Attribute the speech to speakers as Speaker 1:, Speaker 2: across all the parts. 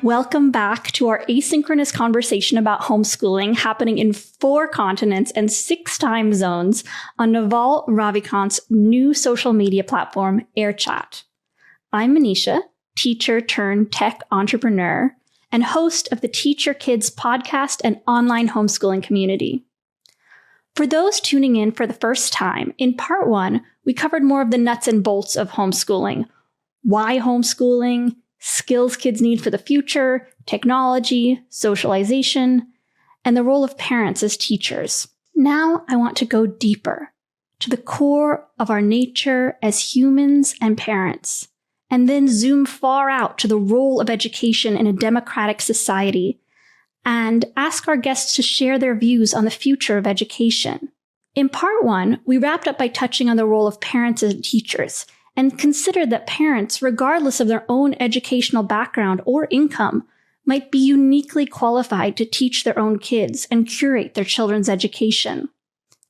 Speaker 1: Welcome back to our asynchronous conversation about homeschooling happening in 4 continents and 6 time zones on Naval Ravikant's new social media platform, AirChat. I'm Manisha, teacher turned tech entrepreneur, and host of the Teach Your Kids podcast and online homeschooling community. For those tuning in for the first time, in part 1, we covered more of the nuts and bolts of homeschooling. Why homeschooling, skills kids need for the future, technology, socialization, and the role of parents as teachers. Now I want to go deeper to the core of our nature as humans and parents, and then zoom far out to the role of education in a democratic society, and ask our guests to share their views on the future of education. In part 1, we wrapped up by touching on the role of parents as teachers, and considered that parents, regardless of their own educational background or income, might be uniquely qualified to teach their own kids and curate their children's education.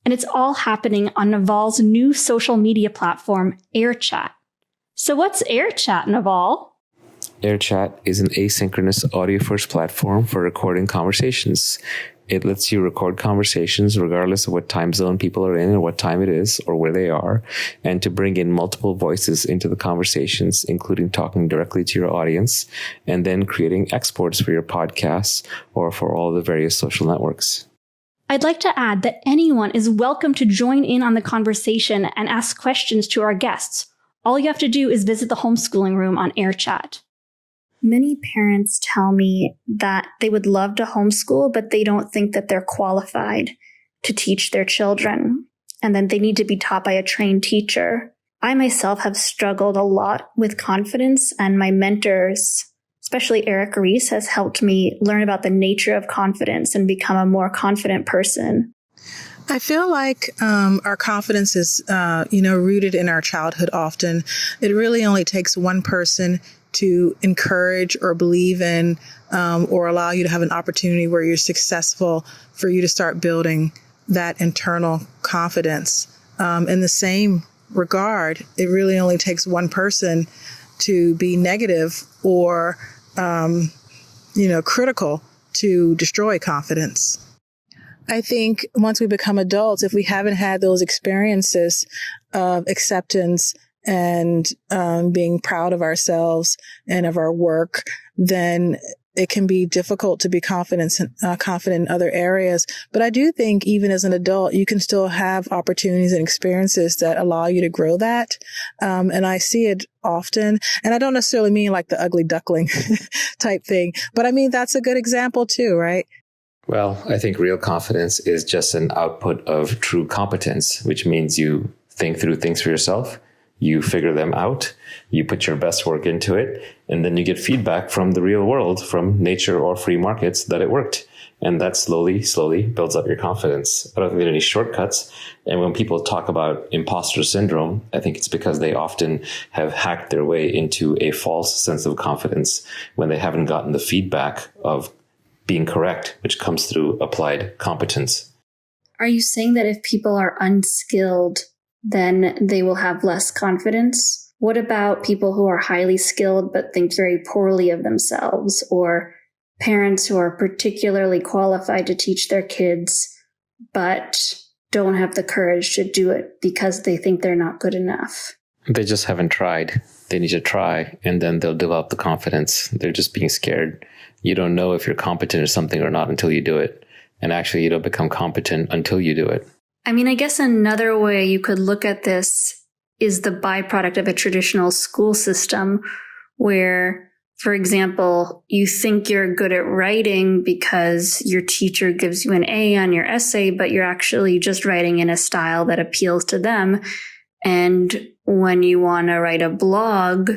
Speaker 1: And it's all happening on Naval's new social media platform, AirChat. So what's AirChat, Naval?
Speaker 2: AirChat is an asynchronous audio-first platform for recording conversations. It lets you record conversations regardless of what time zone people are in or what time it is or where they are, and to bring in multiple voices into the conversations, including talking directly to your audience, and then creating exports for your podcasts or for all the various social networks.
Speaker 1: I'd like to add that anyone is welcome to join in on the conversation and ask questions to our guests. All you have to do is visit the homeschooling room on AirChat. Many parents tell me that they would love to homeschool, but they don't think that they're qualified to teach their children, and then they need to be taught by a trained teacher. I myself have struggled a lot with confidence, and my mentors, especially Eric Reese, has helped me learn about the nature of confidence and become a more confident person.
Speaker 3: I feel like our confidence is, rooted in our childhood often. It really only takes one person to encourage or believe in or allow you to have an opportunity where you're successful for you to start building that internal confidence. In the same regard, it really only takes one person to be negative or, critical to destroy confidence. I think once we become adults, if we haven't had those experiences of acceptance and being proud of ourselves and of our work, then it can be difficult to be confident in other areas. But I do think even as an adult, you can still have opportunities and experiences that allow you to grow that. And I see it often. And I don't necessarily mean like the ugly duckling type thing, but I mean, that's a good example too, right?
Speaker 2: Well, I think real confidence is just an output of true competence, which means you think through things for yourself, you figure them out, you put your best work into it, and then you get feedback from the real world, from nature or free markets, that it worked. And that slowly builds up your confidence. I don't think there are any shortcuts. And when people talk about imposter syndrome, I think it's because they often have hacked their way into a false sense of confidence when they haven't gotten the feedback of being correct, which comes through applied competence.
Speaker 1: Are you saying that if people are unskilled, then they will have less confidence? What about people who are highly skilled but think very poorly of themselves, or parents who are particularly qualified to teach their kids but don't have the courage to do it because they think they're not good enough?
Speaker 2: They just haven't tried. They need to try, and then they'll develop the confidence. They're just being scared. You don't know if you're competent at something or not until you do it. And actually, you don't become competent until you do it.
Speaker 1: I mean, I guess another way you could look at this is the byproduct of a traditional school system where, for example, you think you're good at writing because your teacher gives you an A on your essay, but you're actually just writing in a style that appeals to them. And when you want to write a blog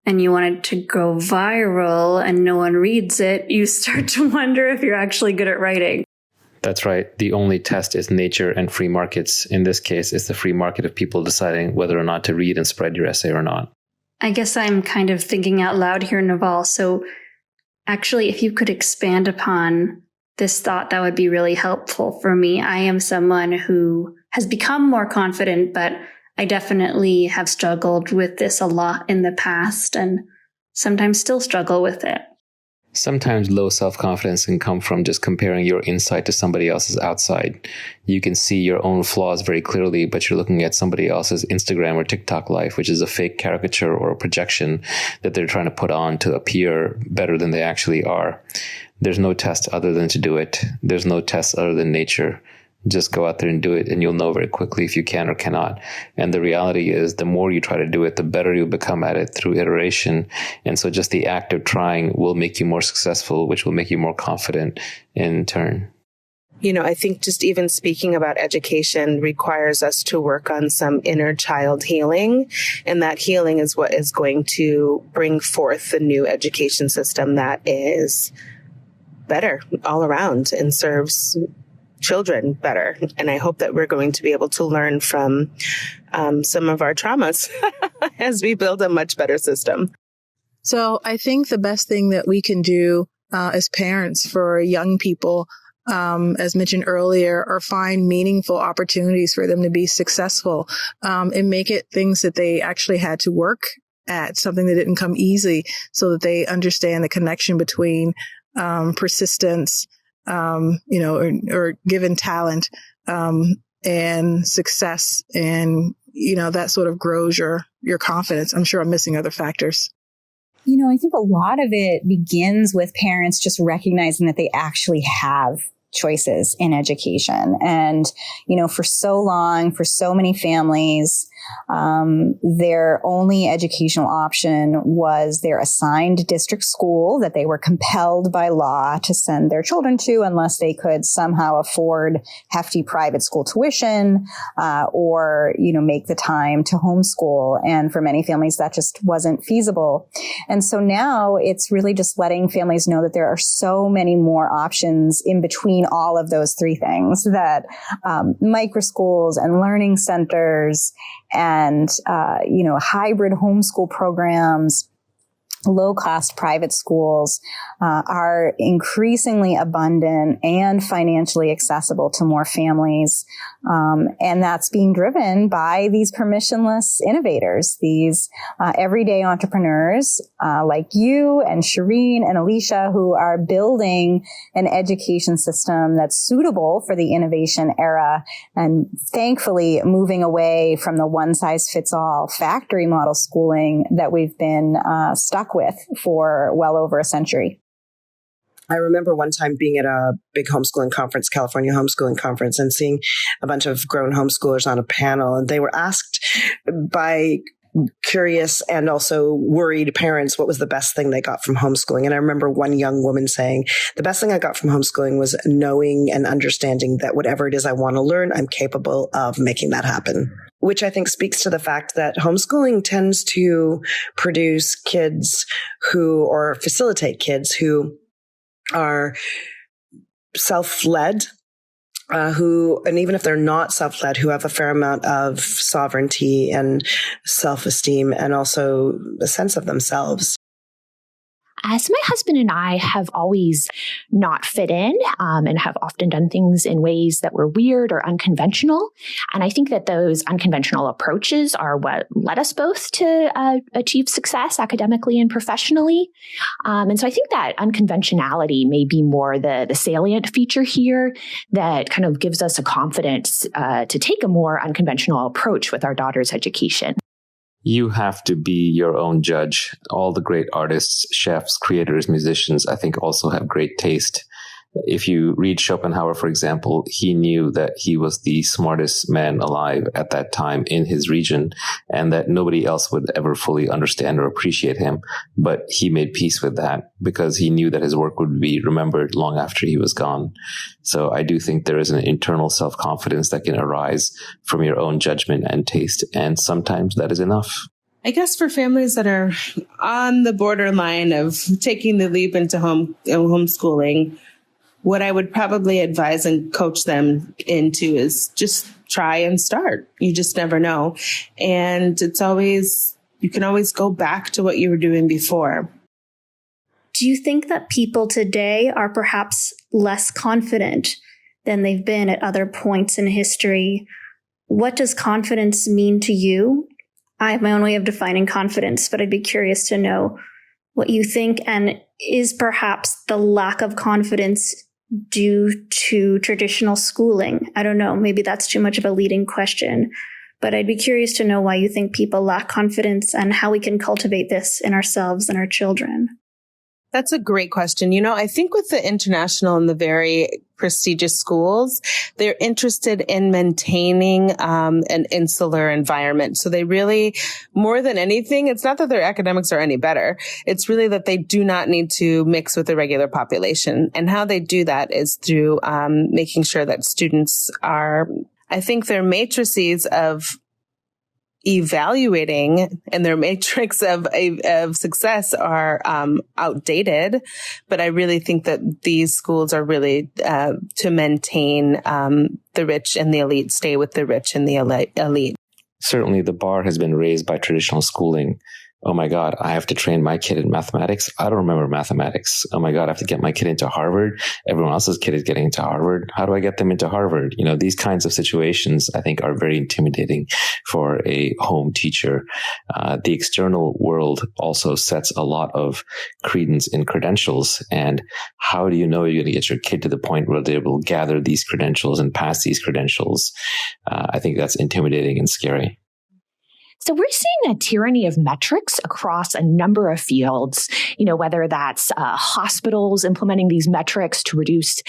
Speaker 1: and you want it to go viral and no one reads it, you start to wonder if you're actually good at writing.
Speaker 2: That's right. The only test is nature and free markets. In this case, it's the free market of people deciding whether or not to read and spread your essay or not.
Speaker 1: I guess I'm kind of thinking out loud here, Naval. So actually, if you could expand upon this thought, that would be really helpful for me. I am someone who has become more confident, but I definitely have struggled with this a lot in the past and sometimes still struggle with it.
Speaker 2: Sometimes low self-confidence can come from just comparing your inside to somebody else's outside. You can see your own flaws very clearly, but you're looking at somebody else's Instagram or TikTok life, which is a fake caricature or a projection that they're trying to put on to appear better than they actually are. There's no test other than to do it. There's no test other than nature. Just go out there and do it, and you'll know very quickly if you can or cannot. And the reality is, the more you try to do it, the better you'll become at it through iteration. And so just the act of trying will make you more successful, which will make you more confident in turn.
Speaker 4: I think just even speaking about education requires us to work on some inner child healing. And that healing is what is going to bring forth the new education system that is better all around and serves children better. And I hope that we're going to be able to learn from some of our traumas as we build a much better system.
Speaker 3: So I think the best thing that we can do as parents for young people, as mentioned earlier, are find meaningful opportunities for them to be successful and make it things that they actually had to work at, something that didn't come easy, so that they understand the connection between persistence, or given talent, and success. And, that sort of grows your confidence. I'm sure I'm missing other factors.
Speaker 5: I think a lot of it begins with parents just recognizing that they actually have choices in education. And, for so long, for so many families, their only educational option was their assigned district school that they were compelled by law to send their children to, unless they could somehow afford hefty private school tuition, or, make the time to homeschool. And for many families, that just wasn't feasible. And so now it's really just letting families know that there are so many more options in between all of those three things, that micro schools and learning centers and, hybrid homeschool programs, low-cost private schools are increasingly abundant and financially accessible to more families. And that's being driven by these permissionless innovators, these everyday entrepreneurs like you and Shireen and Alicia, who are building an education system that's suitable for the innovation era, and thankfully moving away from the one-size-fits-all factory model schooling that we've been stuck with for well over a century.
Speaker 4: I remember one time being at a big homeschooling conference, California Homeschooling Conference, and seeing a bunch of grown homeschoolers on a panel. And they were asked by curious and also worried parents what was the best thing they got from homeschooling. And I remember one young woman saying, the best thing I got from homeschooling was knowing and understanding that whatever it is I want to learn, I'm capable of making that happen. Which I think speaks to the fact that homeschooling tends to produce kids or facilitate kids who are self-led, and even if they're not self-led, who have a fair amount of sovereignty and self-esteem and also a sense of themselves.
Speaker 6: As my husband and I have always not fit in and have often done things in ways that were weird or unconventional. And I think that those unconventional approaches are what led us both to achieve success academically and professionally. And so I think that unconventionality may be more the salient feature here that kind of gives us a confidence to take a more unconventional approach with our daughter's education.
Speaker 2: You have to be your own judge. All the great artists, chefs, creators, musicians, I think also have great taste. If you read Schopenhauer, for example, he knew that he was the smartest man alive at that time in his region, and that nobody else would ever fully understand or appreciate him. But he made peace with that because he knew that his work would be remembered long after he was gone. So I do think there is an internal self-confidence that can arise from your own judgment and taste, and sometimes that is enough.
Speaker 7: I guess for families that are on the borderline of taking the leap into homeschooling, what I would probably advise and coach them into is just try and start. You just never know. And you can always go back to what you were doing before.
Speaker 1: Do you think that people today are perhaps less confident than they've been at other points in history? What does confidence mean to you? I have my own way of defining confidence, but I'd be curious to know what you think. And is perhaps the lack of confidence due to traditional schooling? I don't know, maybe that's too much of a leading question, but I'd be curious to know why you think people lack confidence and how we can cultivate this in ourselves and our children.
Speaker 7: That's a great question. I think with the international and the very prestigious schools, they're interested in maintaining an insular environment. So they really, more than anything, it's not that their academics are any better. It's really that they do not need to mix with the regular population. And how they do that is through making sure that students are, I think their matrices of evaluating and their matrix of success are outdated. But I really think that these schools are really to maintain the rich and the elite, stay with the rich and the elite.
Speaker 2: Certainly the bar has been raised by traditional schooling. Oh my God, I have to train my kid in mathematics. I don't remember mathematics. Oh my God, I have to get my kid into Harvard. Everyone else's kid is getting into Harvard. How do I get them into Harvard? These kinds of situations, I think, are very intimidating for a home teacher. The external world also sets a lot of credence in credentials. And how do you know you're going to get your kid to the point where they will gather these credentials and pass these credentials? I think that's intimidating and scary.
Speaker 6: So we're seeing a tyranny of metrics across a number of fields, whether that's hospitals implementing these metrics to reduce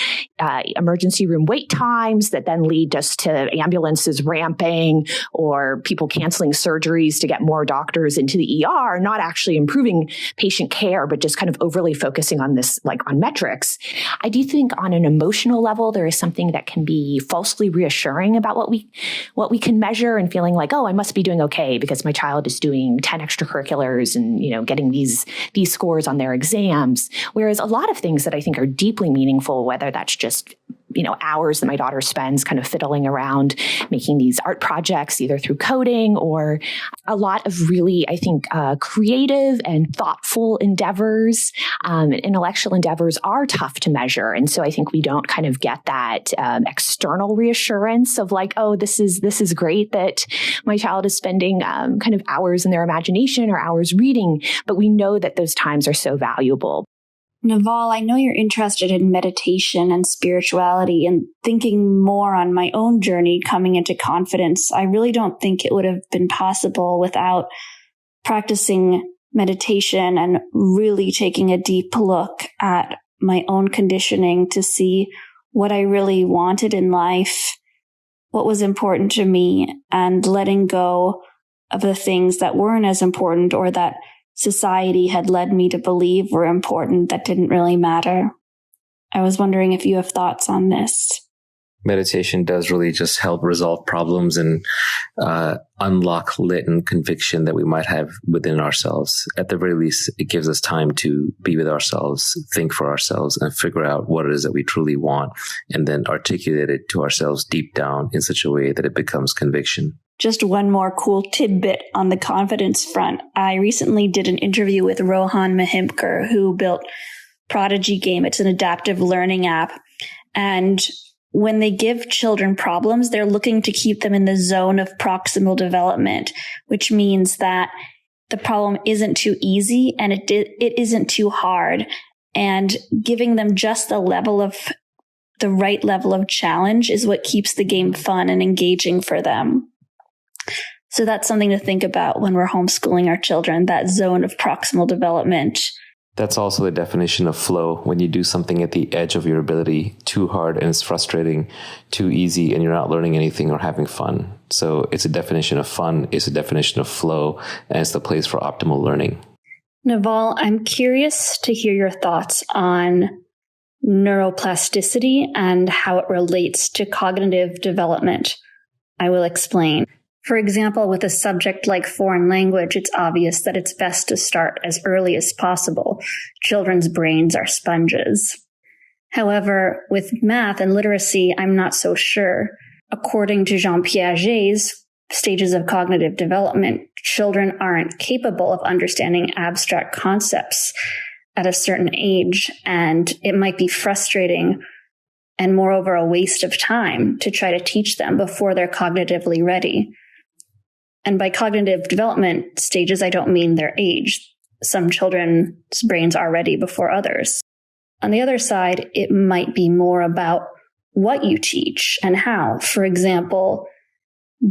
Speaker 6: emergency room wait times that then lead just to ambulances ramping, or people canceling surgeries to get more doctors into the ER, not actually improving patient care, but just kind of overly focusing on this, on metrics. I do think on an emotional level, there is something that can be falsely reassuring about what we can measure, and feeling like, oh, I must be doing okay because my child is doing 10 extracurriculars and, getting these scores on their exams. Whereas a lot of things that I think are deeply meaningful, whether that's just hours that my daughter spends kind of fiddling around making these art projects, either through coding or a lot of really, I think, creative and thoughtful endeavors, intellectual endeavors are tough to measure. And so I think we don't kind of get that external reassurance of like, oh, this is great that my child is spending kind of hours in their imagination or hours reading, but we know that those times are so valuable.
Speaker 1: Naval, I know you're interested in meditation and spirituality, and thinking more on my own journey coming into confidence. I really don't think it would have been possible without practicing meditation and really taking a deep look at my own conditioning to see what I really wanted in life, what was important to me, and letting go of the things that weren't as important or that society had led me to believe were important that didn't really matter. I was wondering if you have thoughts on this.
Speaker 2: Meditation does really just help resolve problems and unlock latent conviction that we might have within ourselves. At the very least, it gives us time to be with ourselves, think for ourselves, and figure out what it is that we truly want, and then articulate it to ourselves deep down in such a way that it becomes conviction.
Speaker 1: Just one more cool tidbit on the confidence front. I recently did an interview with Rohan Mahimkar, who built Prodigy Game. It's an adaptive learning app. And when they give children problems, they're looking to keep them in the zone of proximal development, which means that the problem isn't too easy and it isn't too hard. And giving them just the right level of challenge is what keeps the game fun and engaging for them. So that's something to think about when we're homeschooling our children, that zone of proximal development.
Speaker 2: That's also the definition of flow. When you do something at the edge of your ability, too hard and it's frustrating, too easy and you're not learning anything or having fun. So it's a definition of fun, it's a definition of flow, and it's the place for optimal learning.
Speaker 1: Naval, I'm curious to hear your thoughts on neuroplasticity and how it relates to cognitive development. I will explain. For example, with a subject like foreign language, it's obvious that it's best to start as early as possible. Children's brains are sponges. However, with math and literacy, I'm not so sure. According to Jean Piaget's stages of cognitive development, children aren't capable of understanding abstract concepts at a certain age, and it might be frustrating and moreover a waste of time to try to teach them before they're cognitively ready. And by cognitive development stages, I don't mean their age. some children's brains are ready before others. On the other side, it might be more about what you teach and how. For example,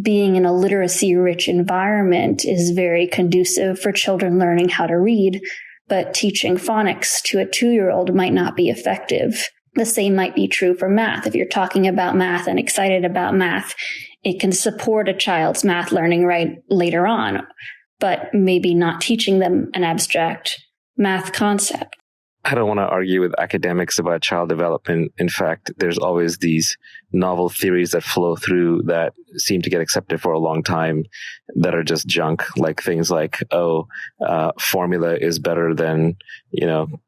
Speaker 1: being in a literacy-rich environment is very conducive for children learning how to read, but teaching phonics to a 2-year-old might not be effective. The same might be true for math. If you're talking about math and excited about math, it can support a child's math learning right later on, but maybe not teaching them an abstract math concept.
Speaker 2: I don't want to argue with academics about child development. In fact, there's always these novel theories that flow through that seem to get accepted for a long time that are just junk, like things like, formula is better than,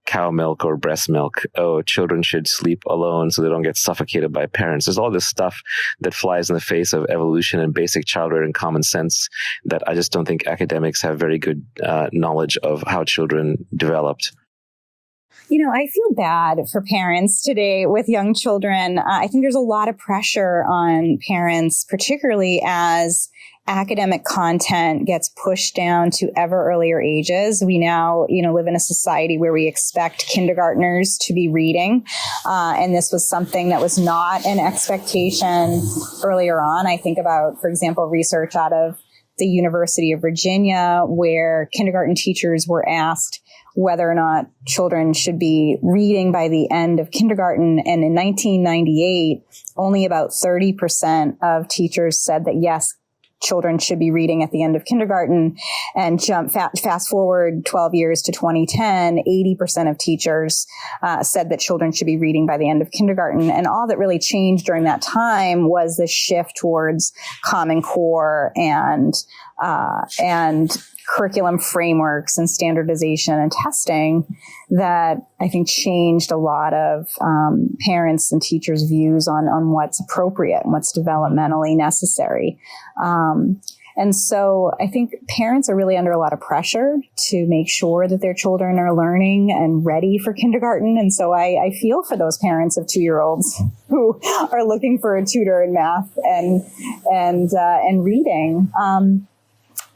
Speaker 2: cow milk or breast milk. Oh, children should sleep alone so they don't get suffocated by parents. There's all this stuff that flies in the face of evolution and basic child rearing common sense that I just don't think academics have very good knowledge of how children developed.
Speaker 5: I feel bad for parents today with young children. I think there's a lot of pressure on parents, particularly as academic content gets pushed down to ever earlier ages. We now, live in a society where we expect kindergartners to be reading. And this was something that was not an expectation earlier on. I think about, for example, research out of the University of Virginia, where kindergarten teachers were asked whether or not children should be reading by the end of kindergarten. And in 1998, only about 30% of teachers said that yes, children should be reading at the end of kindergarten. And fast forward 12 years to 2010, 80% of teachers said that children should be reading by the end of kindergarten. And all that really changed during that time was the shift towards Common Core and curriculum frameworks and standardization and testing that I think changed a lot of parents and teachers' views on what's appropriate and what's developmentally necessary. And so I think parents are really under a lot of pressure to make sure that their children are learning and ready for kindergarten. And so I feel for those parents of 2-year-olds who are looking for a tutor in math and reading.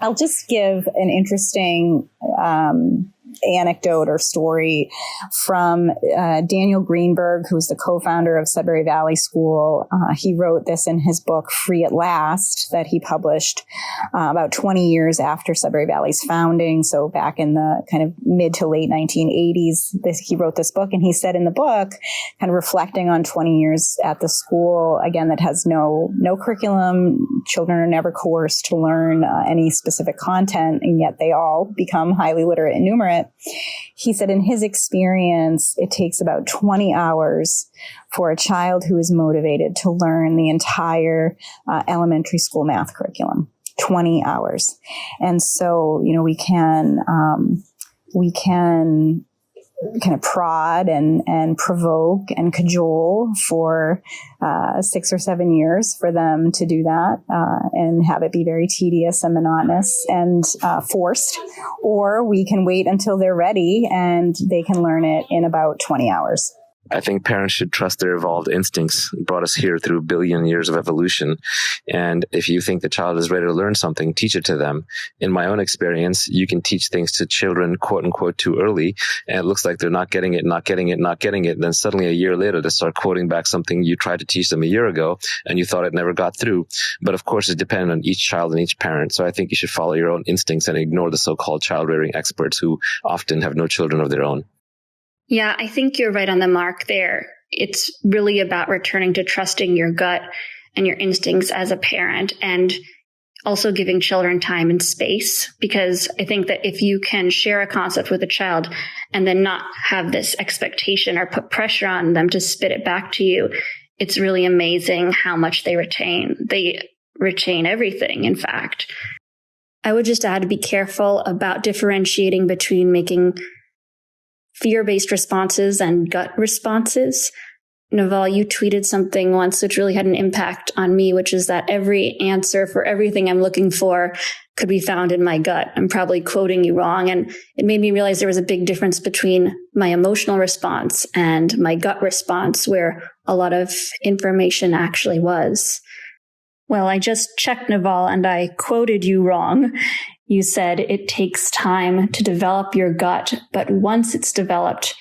Speaker 5: I'll just give an interesting anecdote or story from Daniel Greenberg, who's the co-founder of Sudbury Valley School. He wrote this in his book, Free at Last, that he published about 20 years after Sudbury Valley's founding. So back in the kind of mid to late 1980s, he wrote this book. And he said in the book, kind of reflecting on 20 years at the school, again, that has no curriculum. Children are never coerced to learn any specific content, and yet they all become highly literate and numerate. He said in his experience, it takes about 20 hours for a child who is motivated to learn the entire elementary school math curriculum. 20 hours. And so, we can kind of prod and provoke and cajole for 6 or 7 years for them to do that and have it be very tedious and monotonous and forced. Or we can wait until they're ready and they can learn it in about 20 hours.
Speaker 2: I think parents should trust their evolved instincts. It brought us here through a billion years of evolution. And if you think the child is ready to learn something, teach it to them. In my own experience, you can teach things to children, quote unquote, too early. And it looks like they're not getting it. Then suddenly a year later, they start quoting back something you tried to teach them a year ago and you thought it never got through. But of course, it's dependent on each child and each parent. So I think you should follow your own instincts and ignore the so-called child rearing experts who often have no children of their own.
Speaker 1: Yeah, I think you're right on the mark there. It's really about returning to trusting your gut and your instincts as a parent, and also giving children time and space. Because I think that if you can share a concept with a child and then not have this expectation or put pressure on them to spit it back to you, it's really amazing how much they retain. They retain everything, in fact. I would just add to be careful about differentiating between making fear-based responses and gut responses. Naval, you tweeted something once which really had an impact on me, which is that every answer for everything I'm looking for could be found in my gut. I'm probably quoting you wrong. And it made me realize there was a big difference between my emotional response and my gut response, where a lot of information actually was. Well, I just checked, Naval, and I quoted you wrong. You said it takes time to develop your gut, but once it's developed,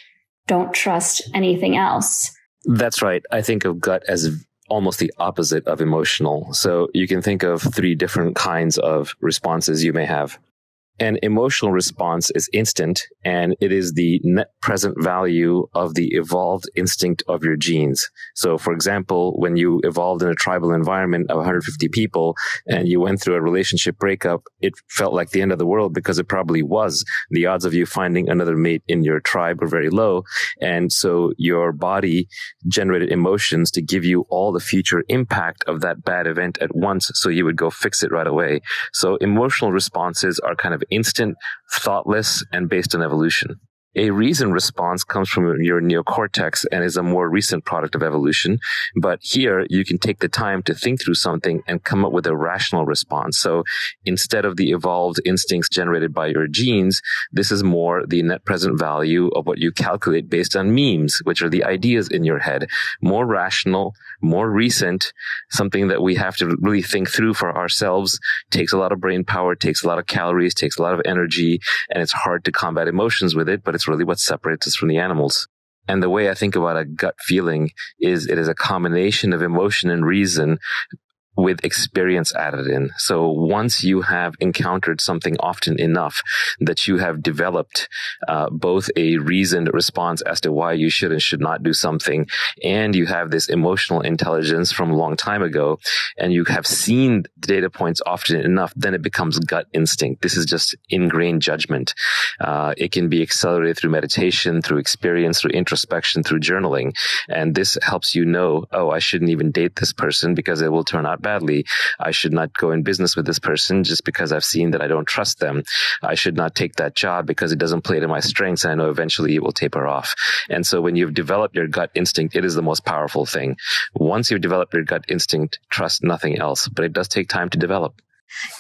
Speaker 1: don't trust anything else.
Speaker 2: That's right. I think of gut as almost the opposite of emotional. So you can think of 3 different kinds of responses you may have. An emotional response is instant, and it is the net present value of the evolved instinct of your genes. So, for example, when you evolved in a tribal environment of 150 people and you went through a relationship breakup, it felt like the end of the world because it probably was. The odds of you finding another mate in your tribe were very low. And so your body generated emotions to give you all the future impact of that bad event at once, so you would go fix it right away. So emotional responses are kind of instant, thoughtless, and based on evolution. A reason response comes from your neocortex and is a more recent product of evolution. But here, you can take the time to think through something and come up with a rational response. So instead of the evolved instincts generated by your genes, this is more the net present value of what you calculate based on memes, which are the ideas in your head. More rational, more recent, something that we have to really think through for ourselves. Takes a lot of brain power, takes a lot of calories, takes a lot of energy, and it's hard to combat emotions with it, but it's really what separates us from the animals. And the way I think about a gut feeling is it is a combination of emotion and reason with experience added in. So once you have encountered something often enough that you have developed both a reasoned response as to why you should and should not do something, and you have this emotional intelligence from a long time ago, and you have seen data points often enough, then it becomes gut instinct. This is just ingrained judgment. It can be accelerated through meditation, through experience, through introspection, through journaling. And this helps you know, oh, I shouldn't even date this person because it will turn out badly. I should not go in business with this person just because I've seen that I don't trust them. I should not take that job because it doesn't play to my strengths, and I know eventually it will taper off. And so when you've developed your gut instinct, it is the most powerful thing. Once you've developed your gut instinct, trust nothing else, but it does take time to develop.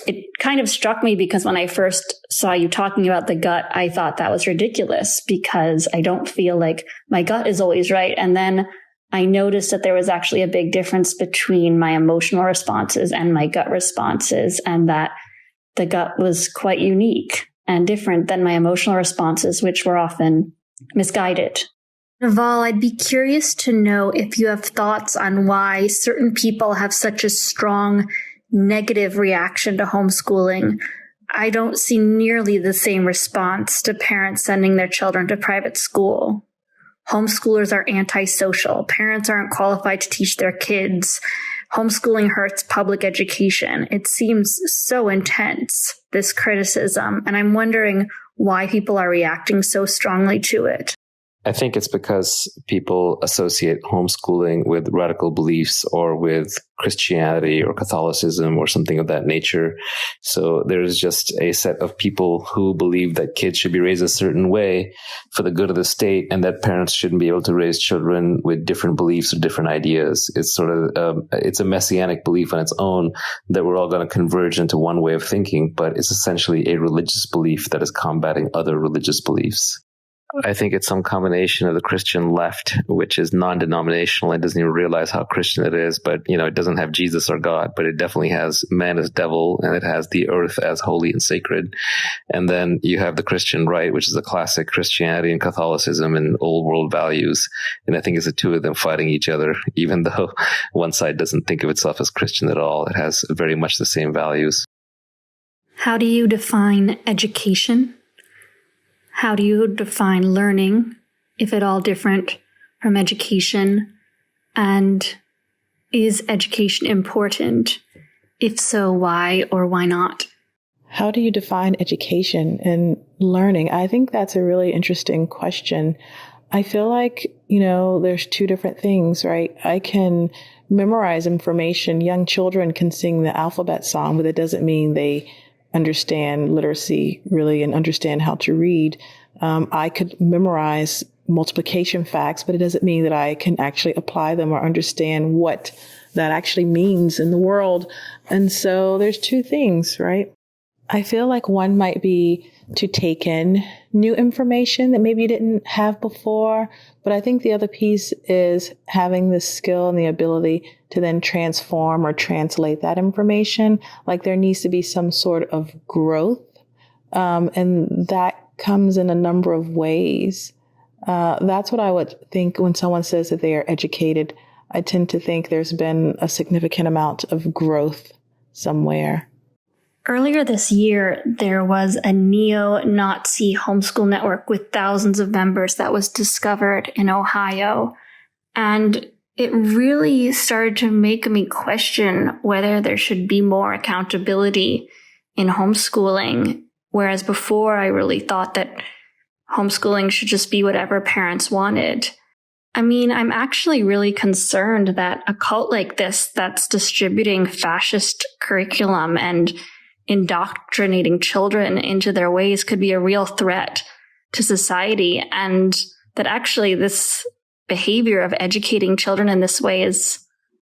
Speaker 1: It kind of struck me because when I first saw you talking about the gut, I thought that was ridiculous because I don't feel like my gut is always right. And then I noticed that there was actually a big difference between my emotional responses and my gut responses, and that the gut was quite unique and different than my emotional responses, which were often misguided. Naval, I'd be curious to know if you have thoughts on why certain people have such a strong negative reaction to homeschooling. I don't see nearly the same response to parents sending their children to private school. Homeschoolers are antisocial. Parents aren't qualified to teach their kids. Homeschooling hurts public education. It seems so intense, this criticism, and I'm wondering why people are reacting so strongly to it.
Speaker 2: I think it's because people associate homeschooling with radical beliefs or with Christianity or Catholicism or something of that nature. So there's just a set of people who believe that kids should be raised a certain way for the good of the state, and that parents shouldn't be able to raise children with different beliefs or different ideas. It's sort of it's a messianic belief on its own that we're all going to converge into one way of thinking, but it's essentially a religious belief that is combating other religious beliefs. I think it's some combination of the Christian left, which is non-denominational and doesn't even realize how Christian it is. But, it doesn't have Jesus or God, but it definitely has man as devil, and it has the earth as holy and sacred. And then you have the Christian right, which is a classic Christianity and Catholicism and old world values. And I think it's the two of them fighting each other, even though one side doesn't think of itself as Christian at all. It has very much the same values.
Speaker 1: How do you define education? How do you define learning, if at all different from education? And is education important? If so, why or why not?
Speaker 3: How do you define education and learning? I think that's a really interesting question. I feel like, there's two different things, right? I can memorize information. Young children can sing the alphabet song, but it doesn't mean they understand literacy really and understand how to read. I could memorize multiplication facts, but it doesn't mean that I can actually apply them or understand what that actually means in the world. And so there's two things, right? I feel like one might be to take in new information that maybe you didn't have before. But I think the other piece is having the skill and the ability to then transform or translate that information. Like there needs to be some sort of growth And that comes in a number of ways. That's what I would think when someone says that they are educated. I tend to think there's been a significant amount of growth somewhere.
Speaker 1: Earlier this year, there was a neo-Nazi homeschool network with thousands of members that was discovered in Ohio. And it really started to make me question whether there should be more accountability in homeschooling. Whereas before, I really thought that homeschooling should just be whatever parents wanted. I mean, I'm actually really concerned that a cult like this that's distributing fascist curriculum and indoctrinating children into their ways could be a real threat to society, and that actually this behavior of educating children in this way is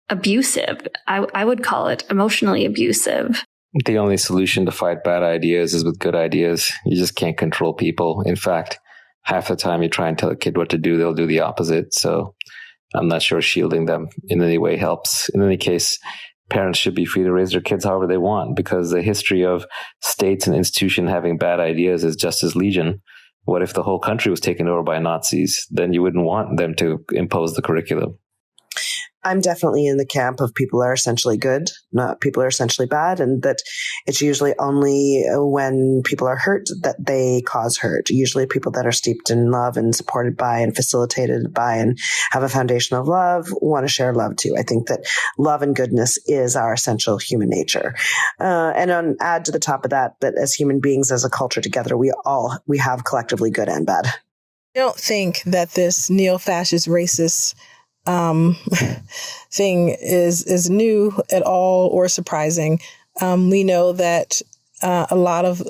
Speaker 1: abusive. I would call it emotionally abusive.
Speaker 2: The only solution to fight bad ideas is with good ideas. You just can't control people. In fact, half the time you try and tell a kid what to do, they'll do the opposite. So I'm not sure shielding them in any way helps. In any case, parents should be free to raise their kids however they want, because the history of states and institutions having bad ideas is just as legion. What if the whole country was taken over by Nazis? Then you wouldn't want them to impose the curriculum.
Speaker 4: I'm definitely in the camp of people are essentially good, not people are essentially bad, and that it's usually only when people are hurt that they cause hurt. Usually people that are steeped in love and supported by and facilitated by and have a foundation of love want to share love too. I think that love and goodness is our essential human nature. And add to the top of that as human beings, as a culture together, we have collectively good and bad.
Speaker 3: I don't think that this neo-fascist racist thing is new at all or surprising. We know that a lot of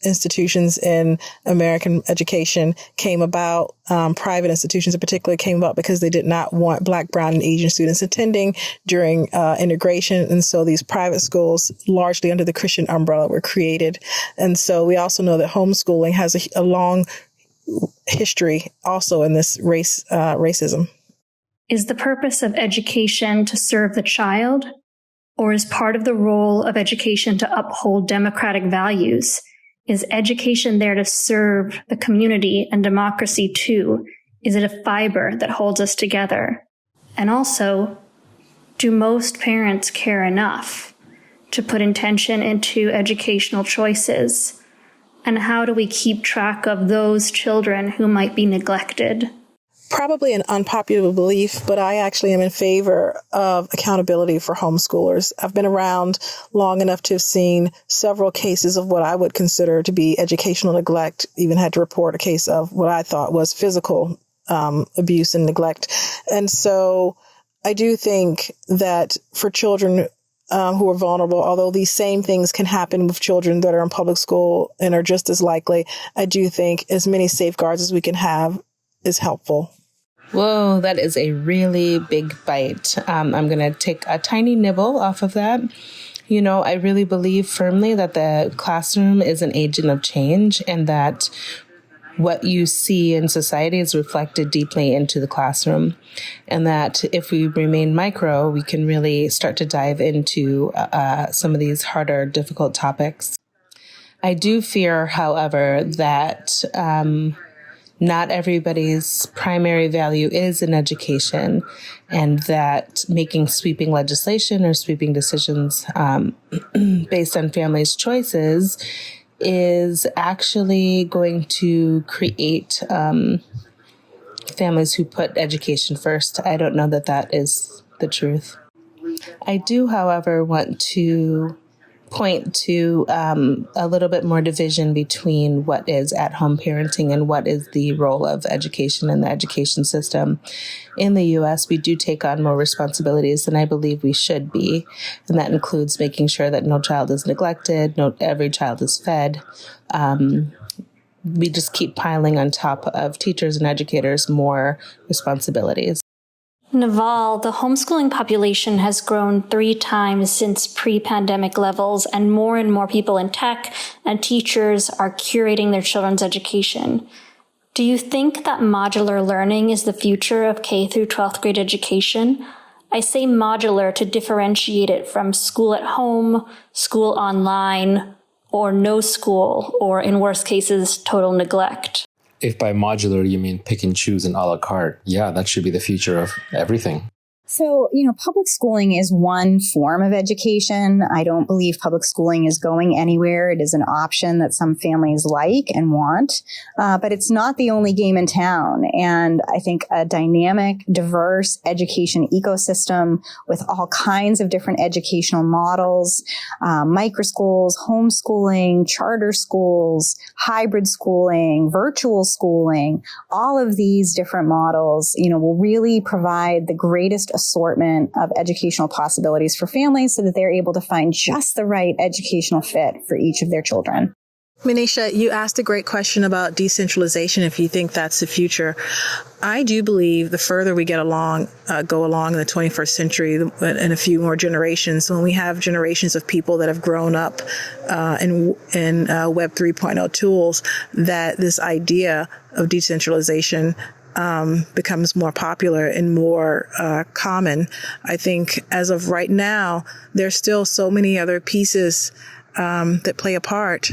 Speaker 3: institutions in American education came about, private institutions in particular came about because they did not want Black, Brown, and Asian students attending during integration. And so these private schools, largely under the Christian umbrella, were created. And so we also know that homeschooling has a long history also in this racism.
Speaker 1: Is the purpose of education to serve the child, or is part of the role of education to uphold democratic values? Is education there to serve the community and democracy too? Is it a fiber that holds us together? And also, do most parents care enough to put intention into educational choices? And how do we keep track of those children who might be neglected?
Speaker 3: Probably an unpopular belief, but I actually am in favor of accountability for homeschoolers. I've been around long enough to have seen several cases of what I would consider to be educational neglect, even had to report a case of what I thought was physical abuse and neglect. And so I do think that for children who are vulnerable, although these same things can happen with children that are in public school and are just as likely, I do think as many safeguards as we can have is helpful.
Speaker 7: Whoa, that is a really big bite. I'm going to take a tiny nibble off of that. You know, I really believe firmly that the classroom is an agent of change, and that what you see in society is reflected deeply into the classroom. And that if we remain micro, we can really start to dive into some of these harder, difficult topics. I do fear, however, that not everybody's primary value is in education, and that making sweeping legislation or sweeping decisions based on families' choices is actually going to create families who put education first. I don't know that that is the truth. I do, however, want to point to a little bit more division between what is at-home parenting and what is the role of education in the education system. In the U.S., we do take on more responsibilities than I believe we should be, and that includes making sure that no child is neglected, every child is fed. We just keep piling on top of teachers and educators more responsibilities.
Speaker 1: Naval, the homeschooling population has grown 3 times since pre-pandemic levels, and more people in tech and teachers are curating their children's education. Do you think that modular learning is the future of K through 12th grade education? I say modular to differentiate it from school at home, school online, or no school, or in worst cases, total neglect.
Speaker 2: If by modular you mean pick and choose and a la carte, yeah, that should be the future of everything.
Speaker 5: So, public schooling is one form of education. I don't believe public schooling is going anywhere. It is an option that some families like and want, but it's not the only game in town. And I think a dynamic, diverse education ecosystem with all kinds of different educational models, microschools, homeschooling, charter schools, hybrid schooling, virtual schooling, all of these different models, will really provide the greatest assortment of educational possibilities for families so that they're able to find just the right educational fit for each of their children.
Speaker 3: Manisha, you asked a great question about decentralization, if you think that's the future. I do believe the further we go along in the 21st century, in a few more generations, when we have generations of people that have grown up in Web 3.0 tools, that this idea of decentralization becomes more popular and more common. I think as of right now, there's still so many other pieces that play a part.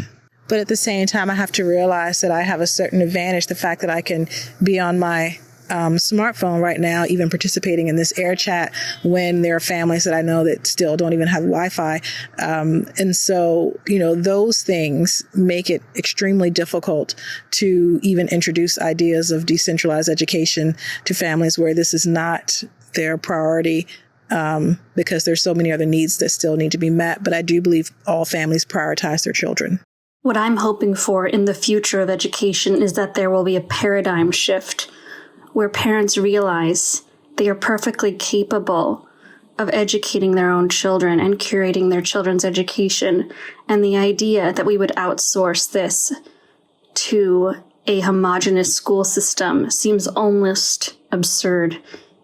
Speaker 3: But at the same time, I have to realize that I have a certain advantage. The fact that I can be on my smartphone right now, even participating in this AirChat, when there are families that I know that still don't even have Wi-Fi. And so, those things make it extremely difficult to even introduce ideas of decentralized education to families where this is not their priority, because there's so many other needs that still need to be met. But I do believe all families prioritize their children.
Speaker 1: What I'm hoping for in the future of education is that there will be a paradigm shift where parents realize they are perfectly capable of educating their own children and curating their children's education. And the idea that we would outsource this to a homogeneous school system seems almost absurd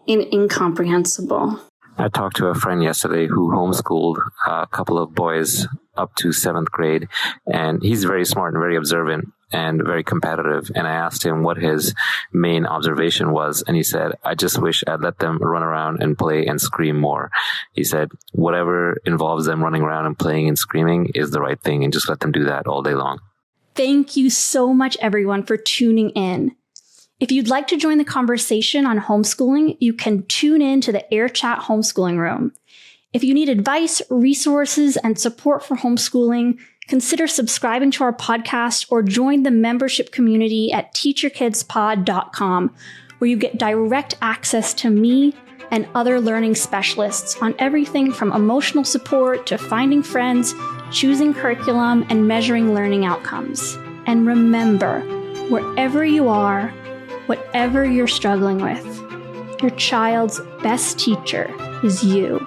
Speaker 1: and incomprehensible.
Speaker 2: I talked to a friend yesterday who homeschooled a couple of boys up to 7th grade, and he's very smart and very observant and very competitive. And I asked him what his main observation was, and he said, I just wish I'd let them run around and play and scream more. He said, whatever involves them running around and playing and screaming is the right thing, and just let them do that all day long.
Speaker 1: Thank you so much, everyone, for tuning in. If you'd like to join the conversation on homeschooling, you can tune in to the AirChat Homeschooling Room. If you need advice, resources, and support for homeschooling, consider subscribing to our podcast or join the membership community at teachyourkidspod.com, where you get direct access to me and other learning specialists on everything from emotional support to finding friends, choosing curriculum, and measuring learning outcomes. And remember, wherever you are, whatever you're struggling with, your child's best teacher is you.